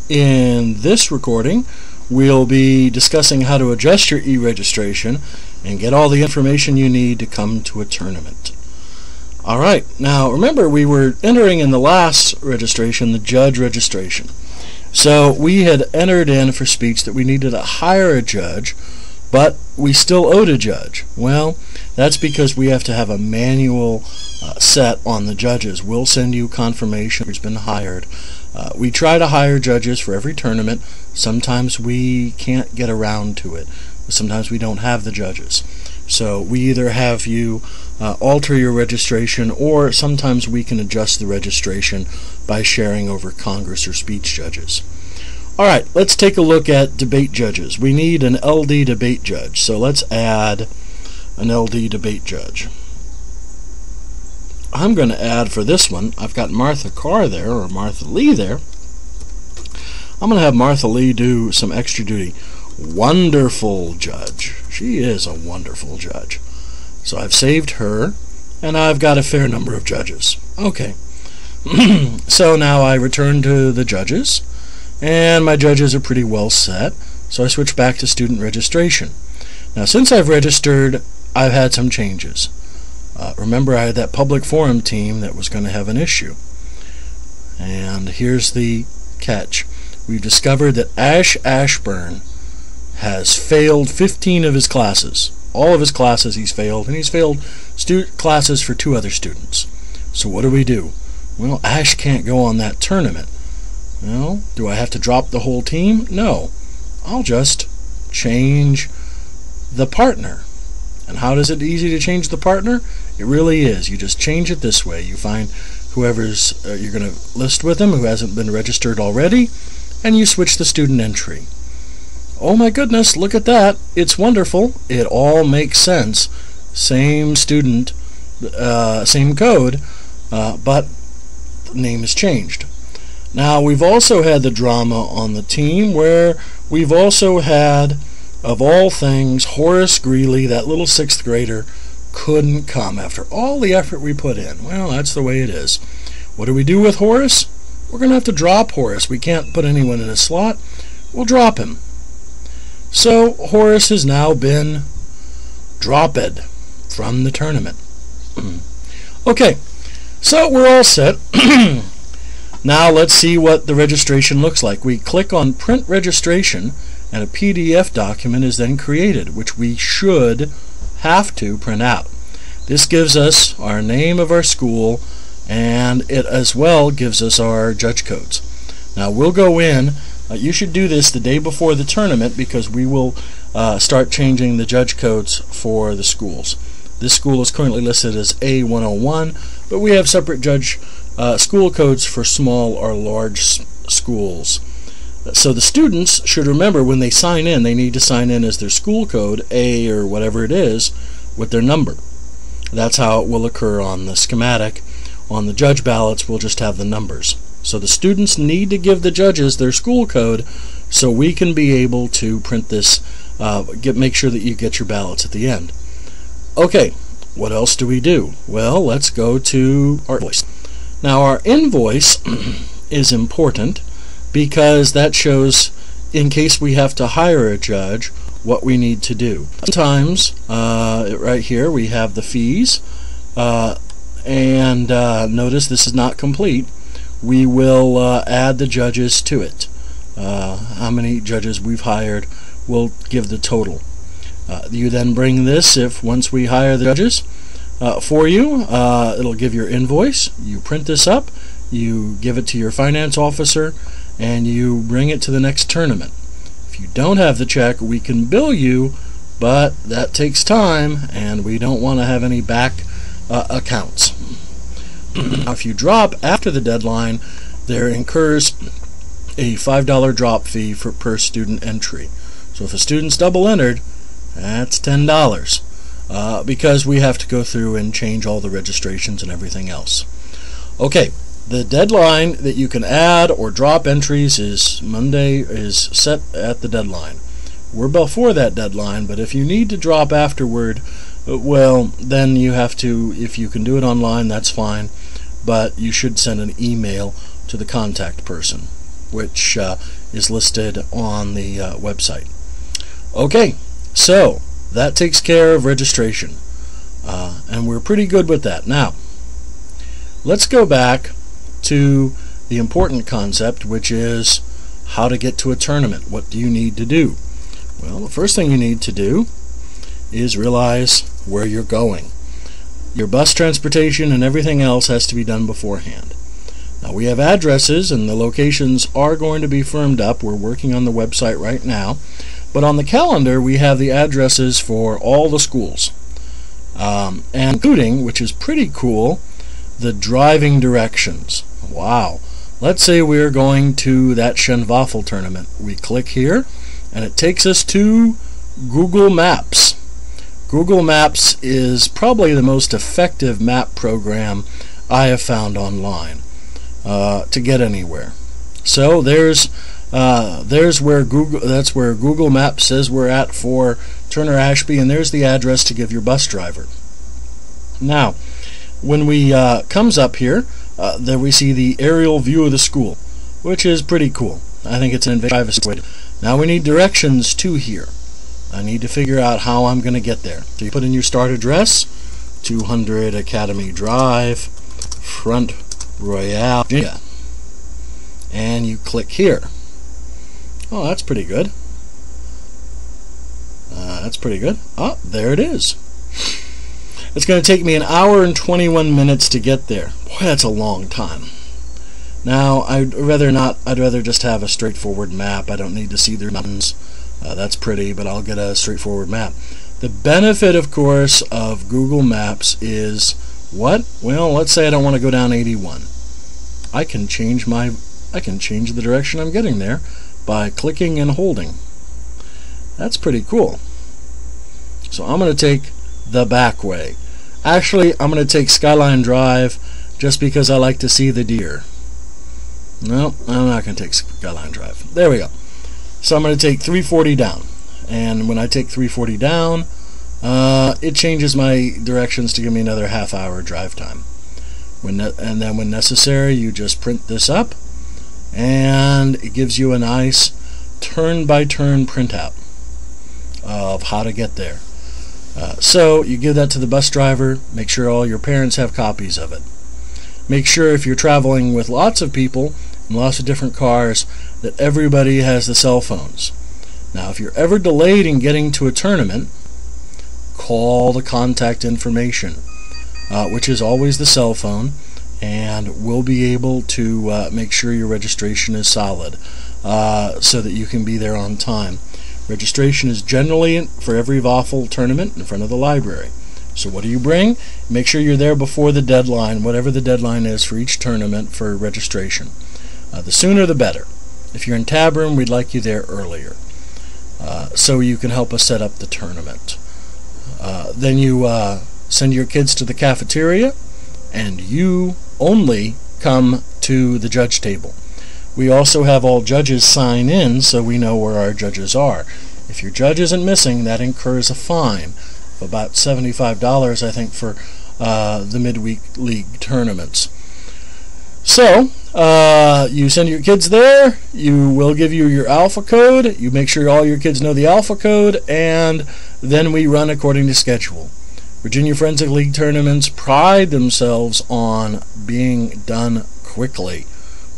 In this recording, we'll be discussing how to adjust your e-registration and get all the information you need to come to a tournament. Alright, now remember we were entering in the last registration the judge registration. So we had entered in for speech that we needed to hire a judge, but we still owed a judge. Well, that's because we have to have a manual set on the judges. We'll send you confirmation who's been hired. We try to hire judges for every tournament. Sometimes we can't get around to it. Sometimes we don't have the judges. So we either have you alter your registration, or sometimes we can adjust the registration by sharing over Congress or speech judges. Alright, let's take a look at debate judges. We need an LD debate judge, so let's add an LD debate judge. I'm going to add for this one, I've got Martha Carr there, or Martha Lee there. I'm going to have Martha Lee do some extra duty. Wonderful judge. She is a wonderful judge. So I've saved her, and I've got a fair number of judges. Okay. So now I return to the judges, and my judges are pretty well set, so I switch back to student registration. Now since I've registered, I've had some changes. Remember, I had that public forum team that was going to have an issue. And here's the catch. We've discovered that Ash Ashburn has failed 15 of his classes. All of his classes he's failed, and he's failed classes for 2 other students. So what do? Well, Ash can't go on that tournament. Well, do I have to drop the whole team? No. I'll just change the partner. And how is it easy to change the partner? It really is. You just change it this way. You find whoever's you're going to list with him who hasn't been registered already, and you switch the student entry. Oh my goodness, look at that. It's wonderful. It all makes sense. Same student, same code, but the name is changed. Now, we've also had the drama on the team where we've also had, of all things, Horace Greeley, that little 6th grader, couldn't come after all the effort we put in. Well, that's the way it is. What do we do with Horace? We're going to have to drop Horace. We can't put anyone in a slot. We'll drop him. So Horace has now been dropped from the tournament. Okay, so we're all set. Now let's see what the registration looks like. We click on Print Registration, and a PDF document is then created, which we should have to print out. This gives us our name of our school, and it as well gives us our judge codes. Now we'll go in. You should do this the day before the tournament, because we will start changing the judge codes for the schools. This school is currently listed as A101, but we have separate judge school codes for small or large schools. So the students should remember when they sign in, they need to sign in as their school code, A or whatever it is, with their number. That's how it will occur on the schematic. On the judge ballots, we'll just have the numbers. So the students need to give the judges their school code so we can be able to print this, make sure that you get your ballots at the end. Okay, what else do we do? Well, let's go to our invoice. Now our invoice is important because that shows, in case we have to hire a judge, what we need to do. Sometimes, right here, we have the fees, and notice this is not complete. We will add the judges to it. How many judges we've hired will give the total. You then bring this, once we hire the judges for you, it'll give your invoice. You print this up, you give it to your finance officer, and you bring it to the next tournament. If you don't have the check, we can bill you, but that takes time, and we don't want to have any back accounts. Now, if you drop after the deadline, there incurs a $5 drop fee per student entry. So if a student's double entered, that's $10, because we have to go through and change all the registrations and everything else. Okay, the deadline that you can add or drop entries is Monday, is set at the deadline. We're before that deadline, but if you need to drop afterward, well, then you have to, if you can do it online, that's fine, but you should send an email to the contact person. which is listed on the website. Okay, so that takes care of registration, and we're pretty good with that. Now, let's go back to the important concept, which is how to get to a tournament. What do you need to do? Well, the first thing you need to do is realize where you're going. Your bus transportation and everything else has to be done beforehand. Now, we have addresses, and the locations are going to be firmed up. We're working on the website right now. But on the calendar, we have the addresses for all the schools, and including, which is pretty cool, the driving directions. Wow. Let's say we're going to that VaFL Tournament. We click here, and it takes us to Google Maps. Google Maps is probably the most effective map program I have found online to get anywhere. So there's where Google Maps says we're at for Turner Ashby, and there's the address to give your bus driver. Now, when we comes up here, there we see the aerial view of the school, which is pretty cool. I think it's an advanced way. Now we need directions to here. I need to figure out how I'm going to get there. So you put in your start address, 200 Academy Drive, Front Royale, Virginia, and you click here. Oh, that's pretty good. Oh, there it is. It's going to take me 1 hour and 21 minutes to get there. Boy, that's a long time. Now, I'd rather just have a straightforward map. I don't need to see the mountains. That's pretty, but I'll get a straightforward map. The benefit, of course, of Google Maps is what? Well, let's say I don't want to go down 81. I can change the direction I'm getting there by clicking and holding. That's pretty cool. So I'm going to take the back way. Actually, I'm going to take Skyline Drive just because I like to see the deer. No, I'm not going to take Skyline Drive. There we go. So I'm going to take 340 down. And when I take 340 down, it changes my directions to give me another half-hour drive time. And then when necessary, you just print this up, and it gives you a nice turn-by-turn printout of how to get there. So you give that to the bus driver. Make sure all your parents have copies of it. Make sure if you're traveling with lots of people and lots of different cars that everybody has the cell phones. Now, if you're ever delayed in getting to a tournament, call the contact information, which is always the cell phone, and we'll be able to make sure your registration is solid so that you can be there on time. Registration is generally for every VaFL tournament in front of the library. So what do you bring? Make sure you're there before the deadline, whatever the deadline is for each tournament for registration. The sooner the better. If you're in tab room, we'd like you there earlier so you can help us set up the tournament. Then you send your kids to the cafeteria, and you only come to the judge table. We also have all judges sign in so we know where our judges are. If your judge isn't missing, that incurs a fine of about $75, I think, for the midweek league tournaments. So, you send your kids there, you will give you your alpha code, you make sure all your kids know the alpha code, and then we run according to schedule. Virginia Forensic League tournaments pride themselves on being done quickly.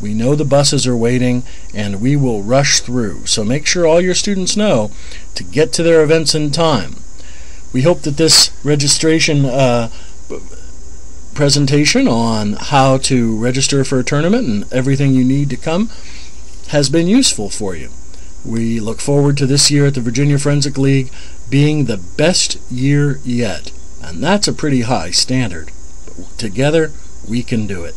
We know the buses are waiting, and we will rush through. So make sure all your students know to get to their events in time. We hope that this registration presentation on how to register for a tournament and everything you need to come has been useful for you. We look forward to this year at the Virginia Forensic League being the best year yet. And that's a pretty high standard. But together, we can do it.